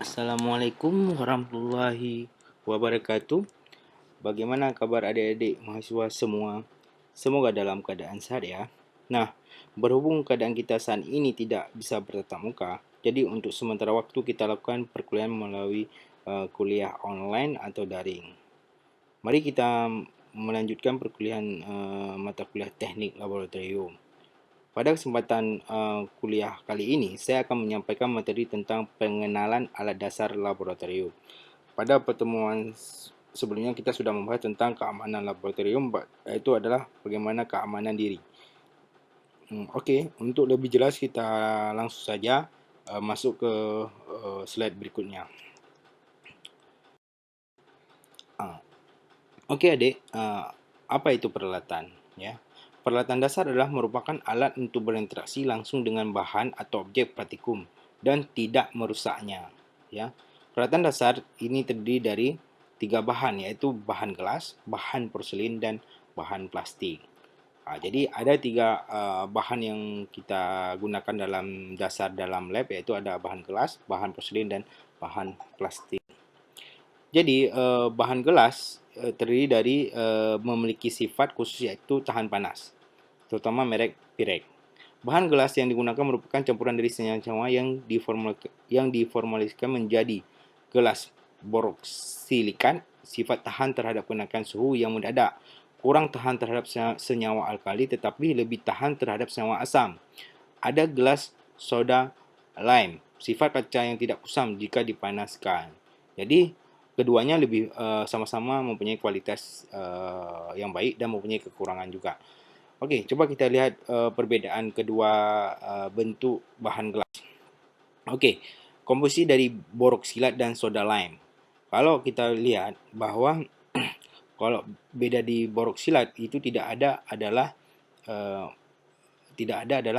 Assalamualaikum warahmatullahi wabarakatuh. Bagaimana kabar adik-adik mahasiswa semua? Semoga dalam keadaan sehat ya. Nah, berhubung keadaan kita saat ini tidak bisa bertatap muka, jadi untuk sementara waktu kita lakukan perkuliahan melalui kuliah online atau daring. Mari kita melanjutkan perkuliahan mata kuliah teknik laboratorium. Pada kesempatan kuliah kali ini, saya akan menyampaikan materi tentang pengenalan alat dasar laboratorium. Pada pertemuan sebelumnya kita sudah membahas tentang keamanan laboratorium, yaitu adalah bagaimana keamanan diri. Okey, untuk lebih jelas kita langsung saja masuk ke slide berikutnya. Okey adik, apa itu peralatan? Ya, peralatan dasar adalah merupakan alat untuk berinteraksi langsung dengan bahan atau objek praktikum dan tidak merusaknya. Ya, peralatan dasar ini terdiri dari 3 bahan, yaitu bahan gelas, bahan porselin dan bahan plastik. Jadi ada 3 bahan yang kita gunakan dalam dasar dalam lab, yaitu ada bahan gelas, bahan porselin dan bahan plastik. Jadi bahan gelas terdiri dari memiliki sifat khusus yaitu tahan panas, terutama merek Pirek. Bahan gelas yang digunakan merupakan campuran dari senyawa yang diformulasikan menjadi gelas boroksilikat, sifat tahan terhadap kenaikan suhu yang mendadak, kurang tahan terhadap senyawa alkali tetapi lebih tahan terhadap senyawa asam. Ada gelas soda lime, sifat kaca yang tidak kusam jika dipanaskan. Jadi keduanya lebih sama-sama mempunyai kualitas yang baik dan mempunyai kekurangan juga. Okey, coba kita lihat perbezaan kedua bentuk bahan gelas. Okey, komposisi dari boroksilat dan soda lime. Kalau kita lihat bahwa kalau beda di boroksilat itu tidak ada adalah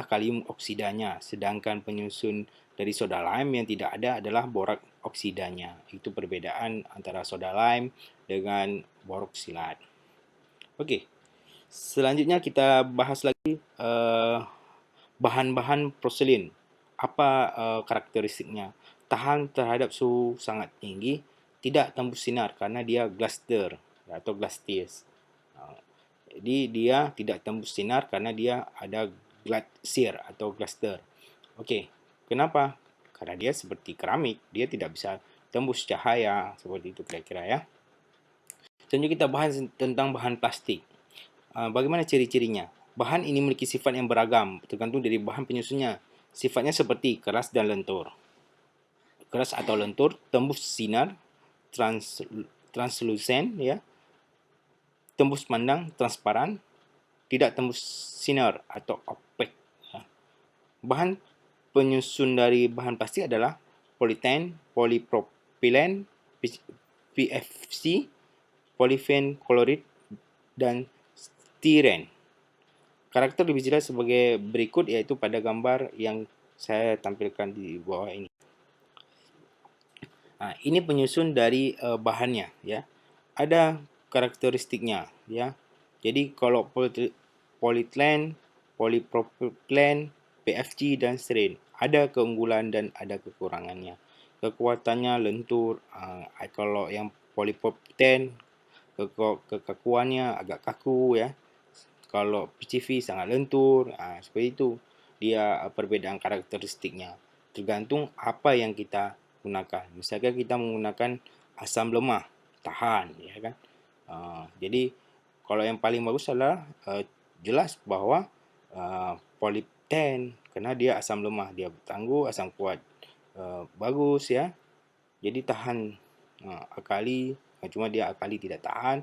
kalium oksidanya, sedangkan penyusun dari soda lime yang tidak ada adalah borak oksidanya. Itu perbedaan antara soda lime dengan boroksilat. Okey, selanjutnya kita bahas lagi bahan-bahan porselin. Apa karakteristiknya? Tahan terhadap suhu sangat tinggi, tidak tembus sinar karena dia glaster atau glacis. Jadi dia tidak tembus sinar karena dia ada glacier atau glaster. Okey, kenapa? Karena dia seperti keramik, dia tidak bisa tembus cahaya, seperti itu kira-kira ya. Selanjutnya kita bahas tentang bahan plastik. Bagaimana ciri-cirinya? Bahan ini memiliki sifat yang beragam, tergantung dari bahan penyusunnya. Sifatnya seperti keras dan lentur. Keras atau lentur, tembus sinar, translucent ya, tembus pandang, transparan, tidak tembus sinar atau opaque. Bahan penyusun dari bahan plastik adalah politen, polipropilen, PFC, polyfen klorid, dan stiren. Karakter lebih jelas sebagai berikut, yaitu pada gambar yang saya tampilkan di bawah ini. Ini penyusun dari bahannya ya. Ada karakteristiknya ya. Jadi kalau polyethylene, polypropylene, PFG dan styrene ada keunggulan dan ada kekurangannya. Kekuatannya lentur, kalau yang polypropylene kekakuannya agak kaku ya. Kalau PCV sangat lentur, seperti itu. Dia perbedaan karakteristiknya. Tergantung apa yang kita gunakan. Misalkan kita menggunakan asam lemah, tahan, ya kan. Jadi kalau yang paling bagus adalah jelas bahwa polipten, karena dia asam lemah, dia tangguh, asam kuat, bagus ya. Jadi tahan alkali, cuma dia alkali tidak tahan,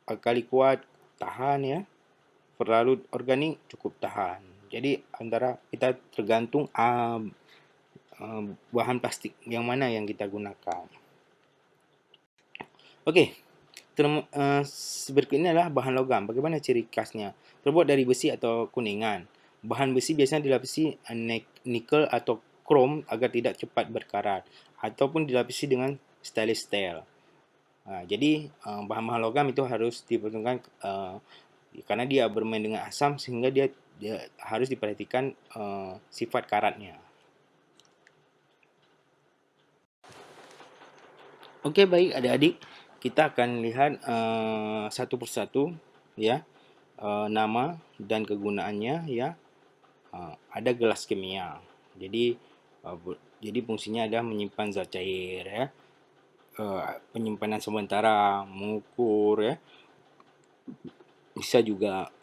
alkali kuat tahan ya. Perlarut organik cukup tahan. Jadi antara kita tergantung bahan plastik yang mana yang kita gunakan. Okey, berikutnya adalah bahan logam. Bagaimana ciri khasnya? Terbuat dari besi atau kuningan. Bahan besi biasanya dilapisi nikel atau krom agar tidak cepat berkarat, ataupun dilapisi dengan stainless steel. Jadi bahan-bahan logam itu harus diperhitungkan karena dia bermain dengan asam, sehingga dia harus diperhatikan sifat karatnya. Okey, baik adik-adik, kita akan lihat satu persatu ya, nama dan kegunaannya ya. Ada gelas kimia. Jadi jadi fungsinya adalah menyimpan zat cair ya. Penyimpanan sementara, mengukur ya. Bisa juga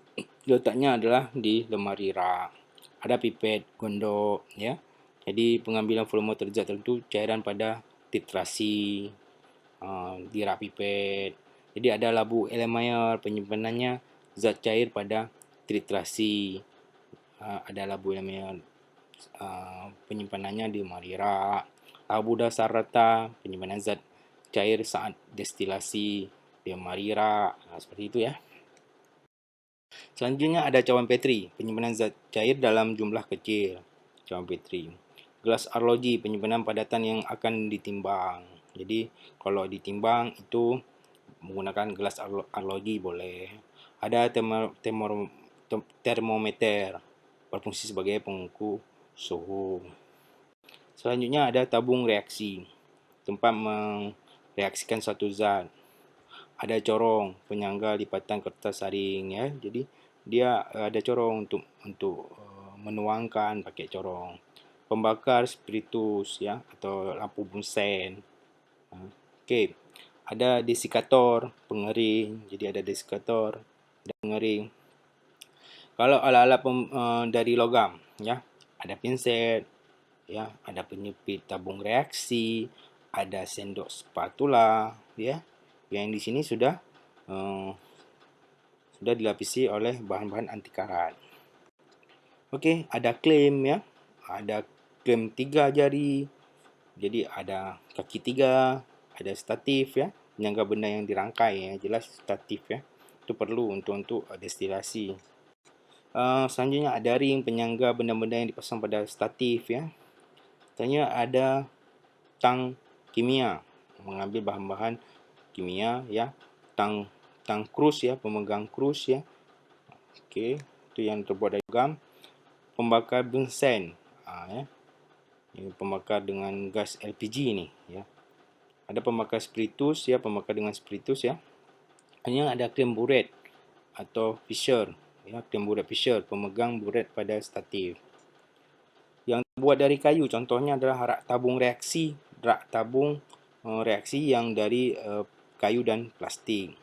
letaknya adalah di lemari rak. Ada pipet, gondok ya. Jadi pengambilan volume zat tertentu cairan pada titrasi di rak pipet. Jadi ada labu Erlenmeyer, penyimpanannya zat cair pada titrasi. Ada labu Erlenmeyer, penyimpanannya di lemari rak. Labu dasar rata, penyimpanan zat cair saat destilasi di lemari rak. Seperti itu ya. Selanjutnya ada cawan petri, penyimpanan zat cair dalam jumlah kecil. Cawan petri. Gelas arloji, penyimpanan padatan yang akan ditimbang. Jadi kalau ditimbang itu menggunakan gelas arloji boleh. Ada termometer, berfungsi sebagai pengukur suhu. Selanjutnya ada tabung reaksi, tempat mereaksikan suatu zat. Ada corong, penyangga lipatan kertas saring ya. Jadi dia ada corong untuk menuangkan pakai corong. Pembakar spiritus ya atau lampu bunsen. Okey. Ada desikator, pengering. Jadi ada desikator, ada pengering. Kalau alat-alat dari logam ya, ada pinset ya, ada penyepit tabung reaksi, ada sendok spatula ya. Yang di sini sudah dilapisi oleh bahan-bahan anti karat. Okey, ada klem ya. Ada klem 3 jari. Jadi ada kaki 3, ada statif ya, penyangga benda yang dirangkai ya, jelas statif ya. Itu perlu untuk destilasi. Selanjutnya ada ring penyangga benda-benda yang dipasang pada statif ya. Selanjutnya ada tang kimia, mengambil bahan-bahan kimia ya. Tang krus ya, pemegang krus ya. Okey, itu yang terbuat dari logam. Pembakar bunsen ya. Ini pembakar dengan gas LPG ni ya. Ada pembakar spiritus ya, pembakar dengan spiritus ya. Hanya ada klem buret atau Fisher ya, klem buret Fisher, pemegang buret pada statif. Yang terbuat dari kayu, contohnya adalah rak tabung reaksi yang dari kayu dan plastik.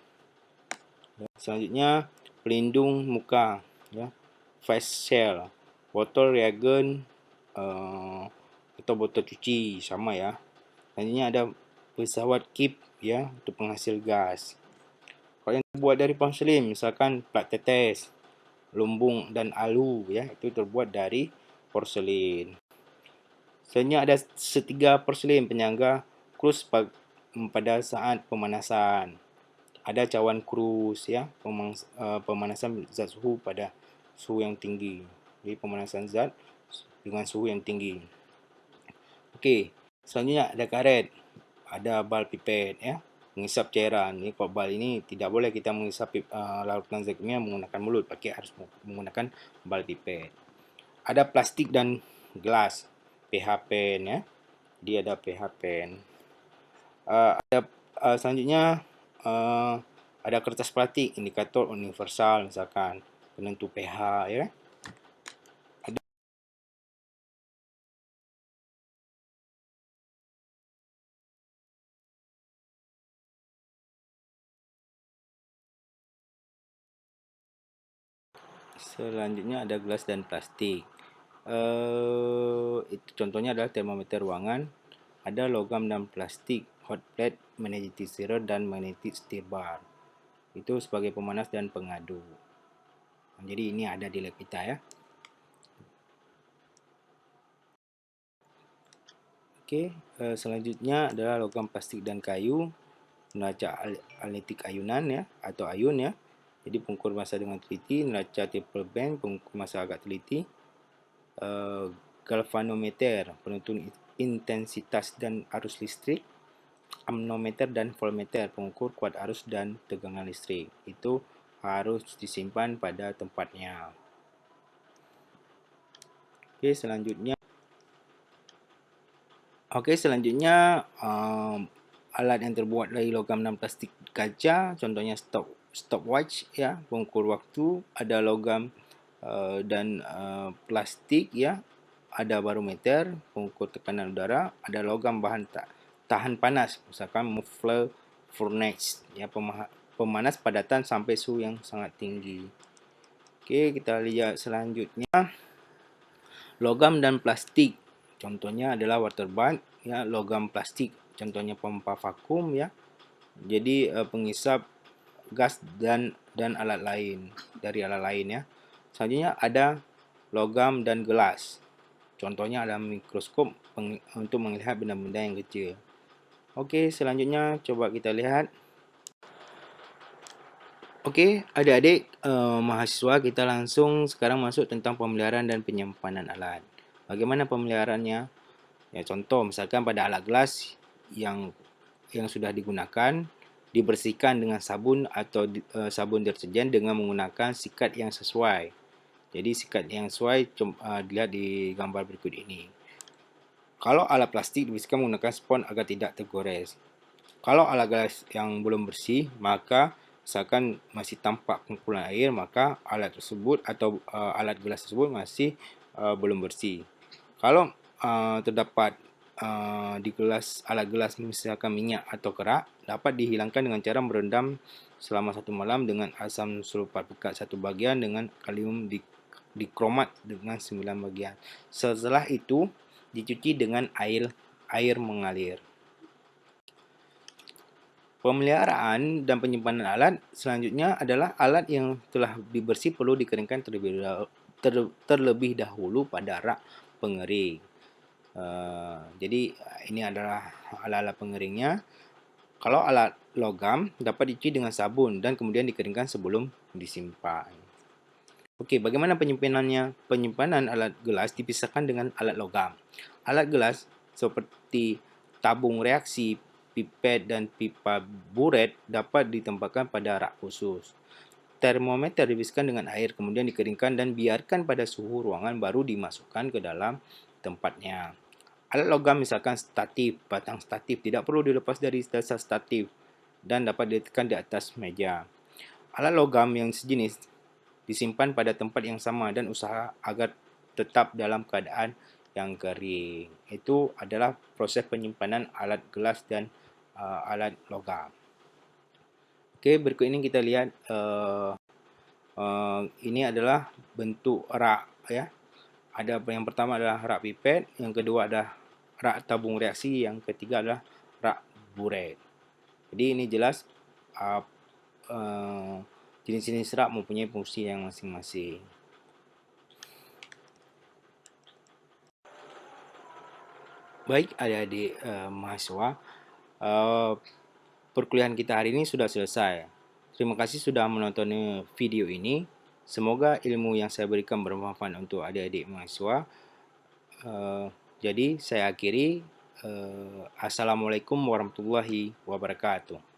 Selanjutnya pelindung muka ya, face shield, botol reagen atau botol cuci sama ya. Selanjutnya ada pesawat kip ya, untuk penghasil gas. Kalau yang terbuat dari porselin, misalkan plat tetes, lumbung dan alu ya, itu terbuat dari porselin. Selanjutnya ada setiga porselin penyangga krus pada saat pemanasan. Ada cawan krus ya, pemanasan zat suhu pada suhu yang tinggi. Jadi pemanasan zat dengan suhu yang tinggi. Okey, selanjutnya ada karet, ada bal pipet ya, mengisap cairan. Ini kalau bal ini tidak boleh kita mengisap larutan zat kimia menggunakan mulut, harus menggunakan bal pipet. Ada plastik dan gelas, pH pen ya. Dia ada pH pen. Ada selanjutnya ada kertas plastik, indikator universal misalkan, penentu pH ya. Selanjutnya ada gelas dan plastik. Itu contohnya adalah termometer ruangan, ada logam dan plastik, hot plate, magnetic stirrer dan magnetic stir bar. Itu sebagai pemanas dan pengadu. Jadi ini ada di lab kita ya. Okey, selanjutnya adalah logam plastik dan kayu, neraca atletik ayunan ya, atau ayun ya. Jadi pengukur massa dengan teliti, neraca triple band, pengukur massa agak teliti. Galvanometer, penentu intensitas dan arus listrik. Amnometer dan voltmeter, pengukur kuat arus dan tegangan listrik. Itu harus disimpan pada tempatnya. Okey, selanjutnya alat yang terbuat dari logam dan plastik kaca, contohnya stopwatch, ya, pengukur waktu. Ada logam dan plastik, ya, ada barometer, pengukur tekanan udara. Ada logam bahan tahan panas, misalkan muffler furnace, ya, pemanas padatan sampai suhu yang sangat tinggi. Oke, kita lihat selanjutnya. Logam dan plastik, contohnya adalah water bath, ya, logam plastik, contohnya pompa vakum, ya. Jadi pengisap gas dan alat lain ya. Selanjutnya ada logam dan gelas. Contohnya ada mikroskop untuk melihat benda-benda yang kecil. Oke, selanjutnya coba kita lihat. Oke, adik-adik mahasiswa, kita langsung sekarang masuk tentang pemeliharaan dan penyimpanan alat. Bagaimana pemeliharaannya? Ya, contoh misalkan pada alat gelas yang sudah digunakan, dibersihkan dengan sabun atau sabun deterjen dengan menggunakan sikat yang sesuai. Jadi sikat yang sesuai dilihat di gambar berikut ini. Kalau alat plastik dibersihkan menggunakan spons agar tidak tergores. Kalau alat gelas yang belum bersih, maka misalkan masih tampak kumpulan air, maka alat tersebut atau alat gelas tersebut masih belum bersih. Kalau terdapat di alat gelas misalkan minyak atau kerak, dapat dihilangkan dengan cara merendam selama 1 malam dengan asam sulfat pekat 1 bagian dengan kalium dikromat dengan 9 bagian. Setelah itu dicuci dengan air mengalir. Pemeliharaan dan penyimpanan alat selanjutnya adalah alat yang telah dibersih perlu dikeringkan terlebih dahulu pada rak pengering. Jadi ini adalah alat-alat pengeringnya. Kalau alat logam dapat dicuci dengan sabun dan kemudian dikeringkan sebelum disimpan. Oke, bagaimana penyimpanannya? Penyimpanan alat gelas dipisahkan dengan alat logam. Alat gelas seperti tabung reaksi, pipet, dan pipa buret dapat ditempatkan pada rak khusus. Termometer dibersihkan dengan air, kemudian dikeringkan dan biarkan pada suhu ruangan baru dimasukkan ke dalam tempatnya. Alat logam misalkan statif, batang statif tidak perlu dilepas dari dasar statif dan dapat diletakkan di atas meja. Alat logam yang sejenis disimpan pada tempat yang sama dan usaha agar tetap dalam keadaan yang kering. Itu adalah proses penyimpanan alat gelas dan alat logam. Oke, berikut ini kita lihat ini adalah bentuk rak, ya. Ada yang pertama adalah rak pipet, yang kedua adalah rak tabung reaksi, yang ketiga adalah rak buret. Jadi ini jelas jenis-jenis rak mempunyai fungsi yang masing-masing. Baik adik-adik mahasiswa, perkuliahan kita hari ini sudah selesai. Terima kasih sudah menonton video ini. Semoga ilmu yang saya berikan bermanfaat untuk adik-adik mahasiswa. Jadi saya akhiri. Assalamualaikum warahmatullahi wabarakatuh.